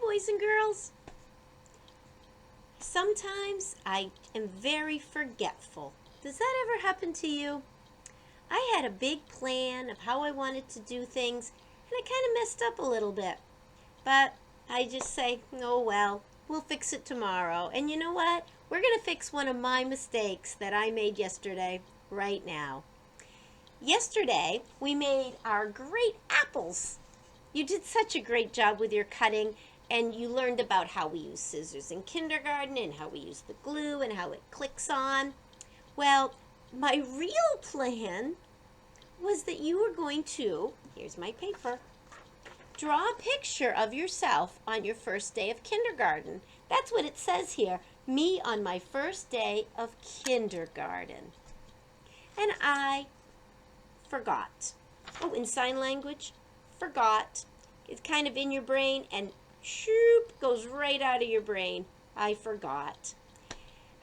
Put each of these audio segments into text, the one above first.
boys and girls. Sometimes I am very forgetful. Does that ever happen to you? I had a big plan of how I wanted to do things, and I kind of messed up a little bit. But I just say, oh well, we'll fix it tomorrow. And you know what? We're going to fix one of my mistakes that I made yesterday right now. Yesterday, we made our great apples. You did such a great job with your cutting, and you learned about how we use scissors in kindergarten and how we use the glue and how it clicks on. Well, my real plan was that you were going to, here's my paper, draw a picture of yourself on your first day of kindergarten. That's what it says here, me on my first day of kindergarten. And I forgot. Oh, in sign language, forgot. It's kind of in your brain and shoop, goes right out of your brain. I forgot.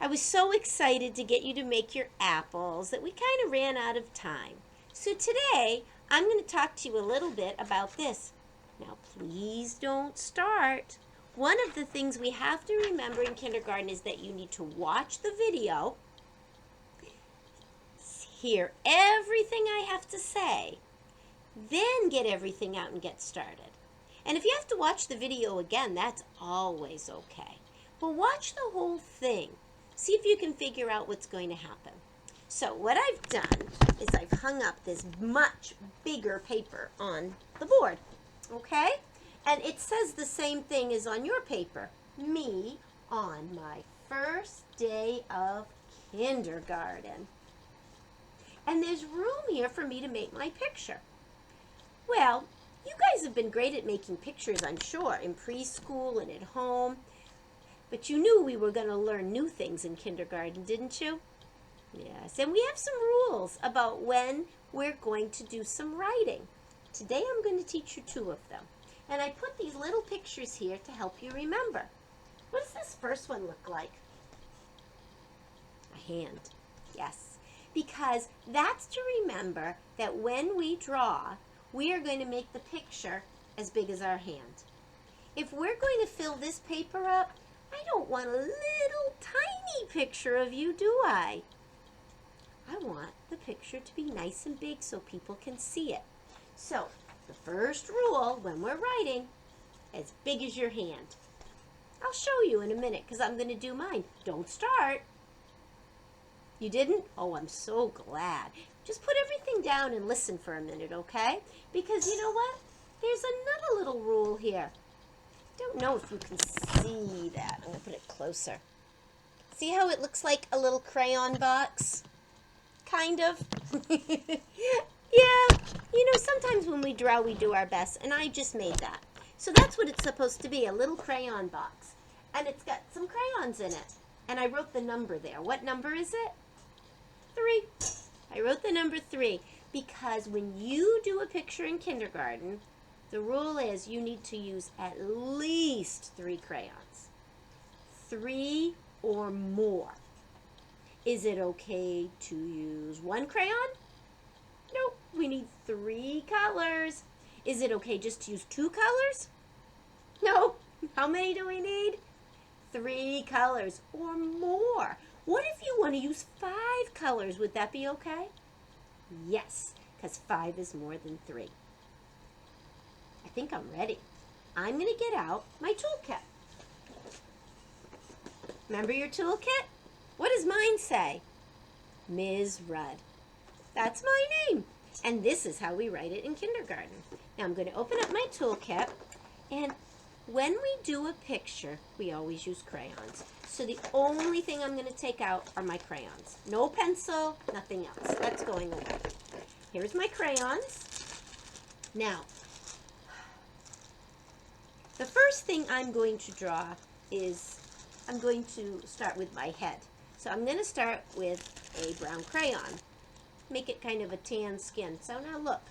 I was so excited to get you to make your apples that we kind of ran out of time. So today, I'm going to talk to you a little bit about this. Now, please don't start. One of the things we have to remember in kindergarten is that you need to watch the video, hear everything I have to say, then get everything out and get started. And if you have to watch the video again, that's always okay. But watch the whole thing. See if you can figure out what's going to happen. So what I've done is I've hung up this much bigger paper on the board, okay? And it says the same thing as on your paper. Me on my first day of kindergarten. And there's room here for me to make my picture. Well, you guys have been great at making pictures, I'm sure, in preschool and at home. But you knew we were going to learn new things in kindergarten, didn't you? Yes, and we have some rules about when we're going to do some writing. Today I'm going to teach you two of them. And I put these little pictures here to help you remember. What does this first one look like? A hand. Yes. Because that's to remember that when we draw, we are going to make the picture as big as our hand. If we're going to fill this paper up, I don't want a little tiny picture of you, do I? I want the picture to be nice and big so people can see it. So, the first rule when we're writing, as big as your hand. I'll show you in a minute because I'm going to do mine. Don't start. You didn't? Oh, I'm so glad. Just put everything down and listen for a minute, okay? Because you know what? There's another little rule here. Don't know if you can see that. I'm going to put it closer. See how it looks like a little crayon box? Kind of. Yeah, you know, sometimes when we draw, we do our best, and I just made that. So that's what it's supposed to be, a little crayon box. And it's got some crayons in it. And I wrote the number there. What number is it? 3. I wrote the number 3 because when you do a picture in kindergarten, the rule is you need to use at least 3 crayons. 3 or more. Is it okay to use 1 crayon? Nope, we need 3 colors. Is it okay just to use 2 colors? No. How many do we need? 3 colors or more. What if you want to use 5 colors? Would that be okay? Yes, because 5 is more than 3. I think I'm ready. I'm going to get out my toolkit. Remember your toolkit? What does mine say? Ms. Rudd. That's my name. And this is how we write it in kindergarten. Now I'm going to open up my toolkit, and when we do a picture, we always use crayons. So the only thing I'm going to take out are my crayons. No pencil, nothing else. That's going away. Here's my crayons. Now, the first thing I'm going to draw is I'm going to start with my head. So I'm going to start with a brown crayon. Make it kind of a tan skin. So now look,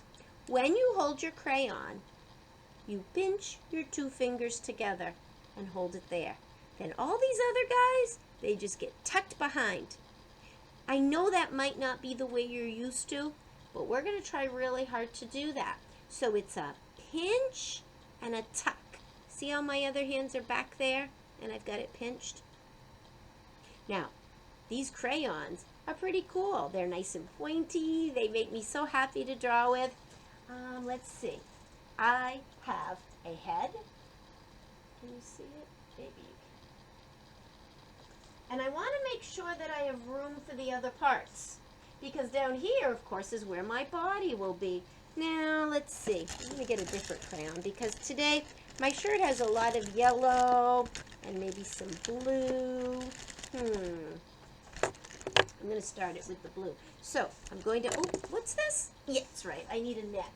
when you hold your crayon, you pinch your 2 fingers together and hold it there. Then all these other guys, they just get tucked behind. I know that might not be the way you're used to, but we're going to try really hard to do that. So it's a pinch and a tuck. See how my other hands are back there and I've got it pinched? Now, these crayons are pretty cool. They're nice and pointy. They make me so happy to draw with. Let's see. I have a head. Can you see it? Maybe you can. And I want to make sure that I have room for the other parts. Because down here, of course, is where my body will be. Now, let's see. I'm going to get a different crayon because today my shirt has a lot of yellow and maybe some blue. I'm going to start it with the blue. So, I'm going to, oh, what's this? Yeah, that's right. I need a neck.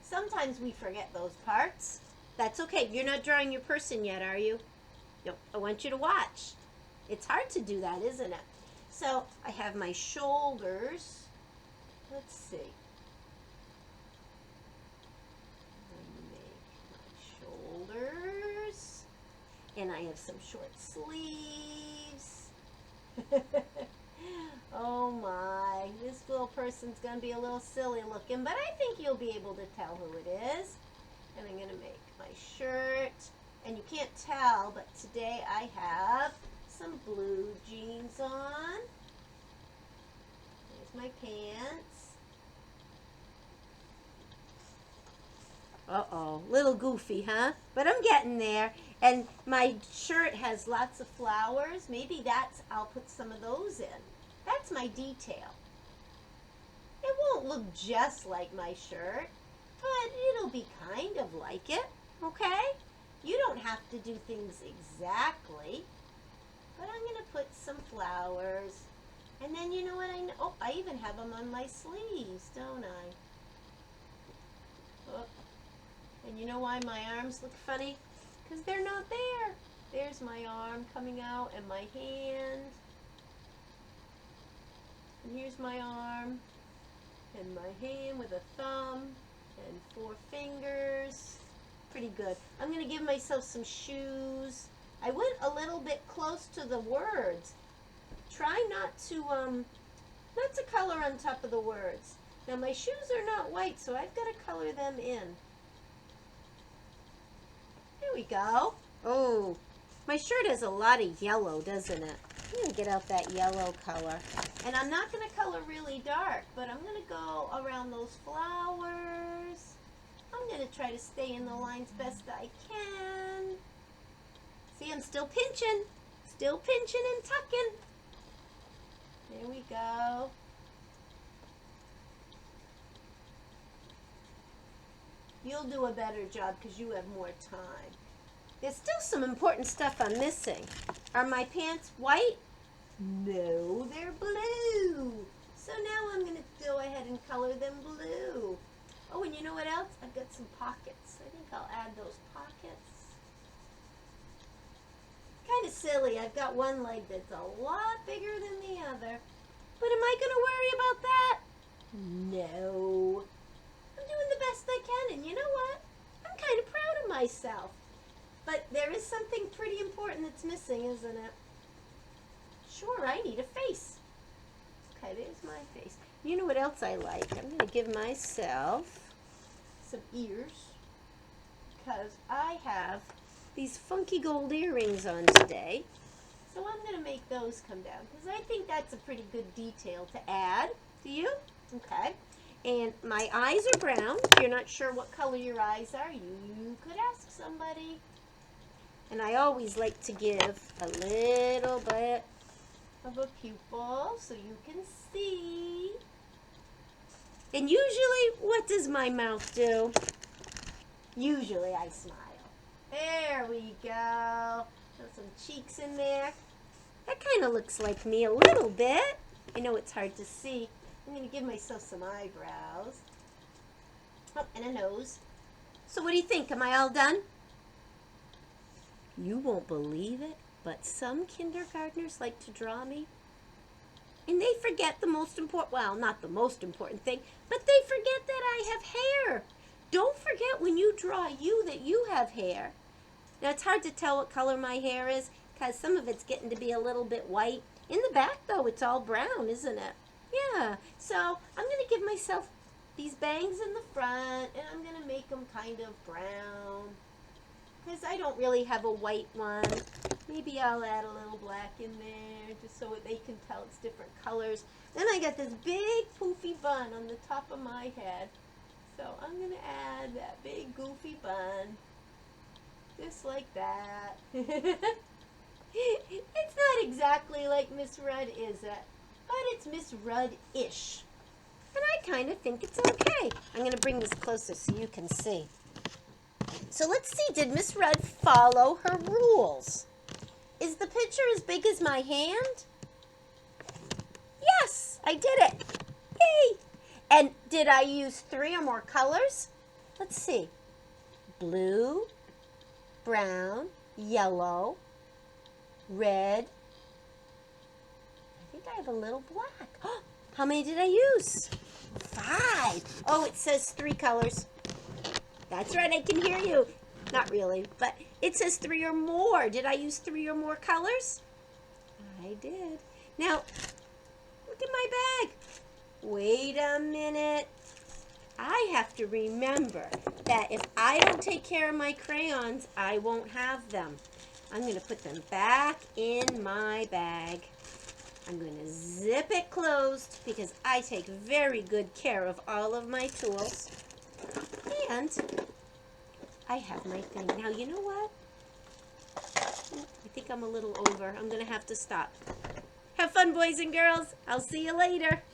Sometimes we forget those parts. That's okay. You're not drawing your person yet, are you? No, I want you to watch. It's hard to do that, isn't it? So, I have my shoulders. Let's see. Make my shoulders. And I have some short sleeves. Oh my, this little person's going to be a little silly looking, but I think you'll be able to tell who it is. And I'm going to make my shirt. And you can't tell, but today I have some blue jeans on. There's my pants. Uh-oh, little goofy, huh? But I'm getting there. And my shirt has lots of flowers. Maybe I'll put some of those in. That's my detail. It won't look just like my shirt, but it'll be kind of like it, okay? You don't have to do things exactly, but I'm going to put some flowers. And then you know what I know? Oh, I even have them on my sleeves, don't I? Oh. And you know why my arms look funny? Because they're not there. There's my arm coming out and my hand. And here's my arm and my hand with a thumb and 4 fingers. Pretty good. I'm going to give myself some shoes. I went a little bit close to the words. Try not to color on top of the words. Now my shoes are not white, so I've got to color them in. There we go. Oh, my shirt has a lot of yellow, doesn't it? I'm going to get out that yellow color. And I'm not going to color really dark, but I'm going to go around those flowers. I'm going to try to stay in the lines best I can. See, I'm still pinching. Still pinching and tucking. There we go. You'll do a better job because you have more time. There's still some important stuff I'm missing. Are my pants white? No, they're blue. So now I'm going to go ahead and color them blue. Oh, and you know what else? I've got some pockets. I think I'll add those pockets. Kind of silly. I've got one leg that's a lot bigger than the other. But am I going to worry about that? No. I'm doing the best I can, and you know what? I'm kind of proud of myself. But there is something pretty important that's missing, isn't it? Sure, I need a face. Okay, there's my face. You know what else I like? I'm going to give myself some ears because I have these funky gold earrings on today. So I'm going to make those come down because I think that's a pretty good detail to add. Do you? Okay. And my eyes are brown. If you're not sure what color your eyes are, you could ask somebody. And I always like to give a little bit of a pupil so you can see. And usually, what does my mouth do? Usually I smile. There we go. Got some cheeks in there. That kind of looks like me a little bit. I know it's hard to see. I'm going to give myself some eyebrows. Oh, and a nose. So what do you think? Am I all done? You won't believe it, but some kindergartners like to draw me. And they forget the most important, well, not the most important thing, but they forget that I have hair. Don't forget when you draw you that you have hair. Now, it's hard to tell what color my hair is because some of it's getting to be a little bit white. In the back, though, it's all brown, isn't it? Yeah, so I'm going to give myself these bangs in the front, and I'm going to make them kind of brown. because I don't really have a white one. Maybe I'll add a little black in there just so they can tell it's different colors. Then I got this big poofy bun on the top of my head. So I'm going to add that big goofy bun. Just like that. It's not exactly like Miss Rudd, is it? But it's Miss Rudd-ish. And I kind of think it's okay. I'm going to bring this closer so you can see. So let's see, did Miss Rudd follow her rules? Is the picture as big as my hand? Yes, I did it. Yay! And did I use 3 or more colors? Let's see. Blue, brown, yellow, red. I think I have a little black. How many did I use? 5. Oh, it says 3 colors. That's right, I can hear you. Not really, but it says 3 or more. Did I use 3 or more colors? I did. Now, look at my bag. Wait a minute. I have to remember that if I don't take care of my crayons, I won't have them. I'm going to put them back in my bag. I'm going to zip it closed because I take very good care of all of my tools. And I have my thing. Now, you know what? I think I'm a little over. I'm going to have to stop. Have fun, boys and girls. I'll see you later.